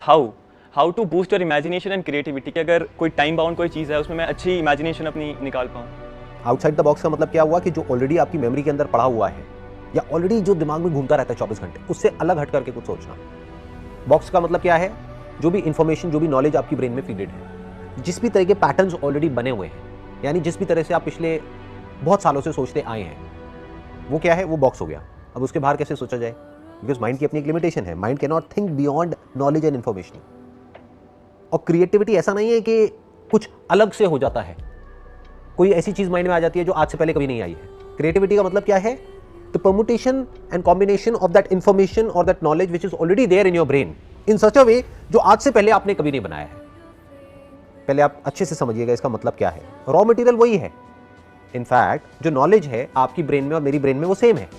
How how to boost your imagination and creativity कि अगर कोई टाइम बाउंड कोई चीज़ है उसमें मैं अच्छी इमेजिनेशन अपनी निकाल पाऊँ। आउटसाइड द बॉक्स का मतलब क्या हुआ कि जो ऑलरेडी आपकी मेमोरी के अंदर पड़ा हुआ है या ऑलरेडी जो दिमाग में घूमता रहता है 24 घंटे, उससे अलग हट करके कुछ सोचना। बॉक्स का मतलब क्या है? जो भी इंफॉर्मेशन, जो भी नॉलेज आपकी ब्रेन में फीडेड है, जिस भी तरह के पैटर्न्स ऑलरेडी बने हुए हैं, यानी जिस भी तरह से आप पिछले बहुत सालों से सोचते आए हैं, वो क्या है? वो बॉक्स हो गया। अब उसके बाहर कैसे सोचा जाए? बिकॉज माइंड की अपनी एक लिमिटेशन है। Mind can not think beyond knowledge and information. और क्रिएटिविटी ऐसा नहीं है कि कुछ अलग से हो जाता है, कोई ऐसी चीज माइंड में आ जाती है जो आज से पहले कभी नहीं आई है। क्रिएटिविटी का मतलब क्या है? The permutation and combination of that information और that knowledge which is already there in your brain in such a way जो आज से पहले आपने कभी नहीं बनाया है। पहले आप अच्छे से समझिएगा इसका मतलब क्या है। रॉ मटेरियल वही है। इनफैक्ट जो नॉलेज है आपकी ब्रेन में और मेरी ब्रेन में वो सेम है।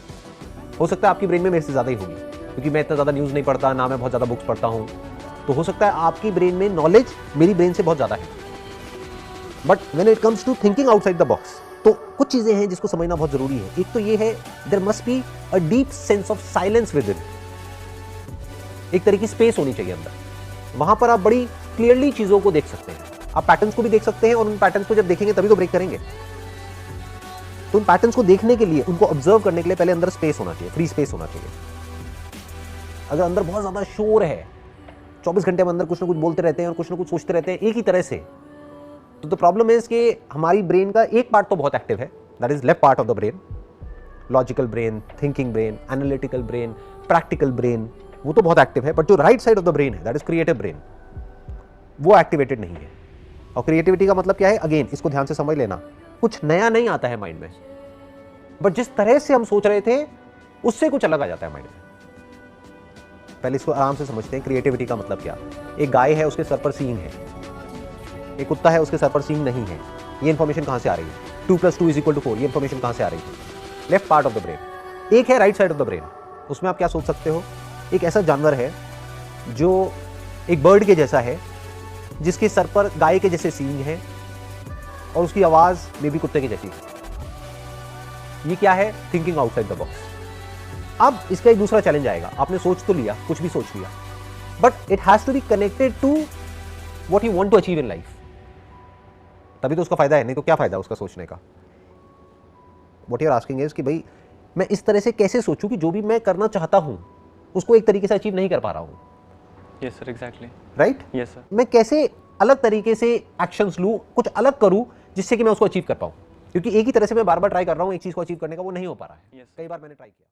हो सकता है आपकी ब्रेन में मेरे से ज्यादा ही होगी, क्योंकि मैं इतना ज्यादा न्यूज नहीं पढ़ता, ना मैं बहुत ज्यादा बुक्स पढ़ता हूं। तो हो सकता है आपकी ब्रेन में नॉलेज मेरी ब्रेन से बहुत ज्यादा है। But when it comes to thinking outside the box, तो कुछ चीजें हैं जिसको समझना बहुत जरूरी है। एक तो ये है, there must be a deep sense of silence within. एक तरह की स्पेस होनी चाहिए अंदर। वहां पर आप बड़ी क्लियरली चीजों को देख सकते हैं, आप पैटर्न्स को भी देख सकते हैं, और उन पैटर्न्स को जब देखेंगे तभी तो ब्रेक करेंगे। तो उन पैटर्न्स को देखने के लिए, उनको ऑब्जर्व करने के लिए पहले अंदर स्पेस होना चाहिए, फ्री स्पेस होना चाहिए। अगर अंदर बहुत ज्यादा शोर है, 24 घंटे में अंदर कुछ ना कुछ बोलते रहते हैं और कुछ ना कुछ सोचते रहते हैं एक ही तरह से, तो द प्रॉब्लम इज कि हमारी ब्रेन का एक पार्ट तो बहुत एक्टिव है, that is left part of the brain, logical brain, thinking brain, analytical brain, practical brain, वो तो बहुत एक्टिव है। बट जो right side of the brain है, दैट इज क्रिएटिव ब्रेन, वो एक्टिवेटेड नहीं है। और क्रिएटिविटी का मतलब क्या है? अगेन इसको ध्यान से समझ लेना, कुछ नया नहीं आता है माइंड में, बट जिस तरह से हम सोच रहे थे उससे कुछ अलग आ जाता है माइंड में। पहले इसको आराम से समझते हैं। क्रिएटिविटी का मतलब क्या? एक गाय है, उसके सर पर सींग है। एक कुत्ता है, उसके सर पर सींग नहीं है। ये इंफॉर्मेशन कहां से आ रही है? 2 + 2 = 4। ये इंफॉर्मेशन कहां से आ रही है? Left part of the brain. एक है right side of the brain. उसमें आप क्या सोच सकते हो? एक ऐसा जानवर है जो एक बर्ड के जैसा है, जिसके सर पर गाय के जैसे सींग है और उसकी आवाज में भी कुत्ते की जैसी है। ये क्या है? Thinking outside the box. अब इसका एक दूसरा चैलेंज आएगा। आपने सोच तो लिया, कुछ भी सोच लिया, but it has to be connected to what you want to achieve in life, तभी तो उसका फायदा है। नहीं तो क्या फायदा उसका सोचने का? What you are asking is कि भाई मैं इस तरह से कैसे सोचूं कि जो भी मैं करना चाहता हूं उसको एक तरीके से अचीव नहीं कर पा रहा हूं। Yes sir, exactly. Right? Yes sir. मैं कैसे अलग तरीके से एक्शंस लूं, कुछ अलग करूं जिससे कि मैं उसको अचीव कर पाऊं, क्योंकि एक ही तरह से मैं बार बार ट्राई कर रहा हूं एक चीज को अचीव करने का, वो नहीं हो पा रहा है। Yes. कई बार मैंने ट्राई किया।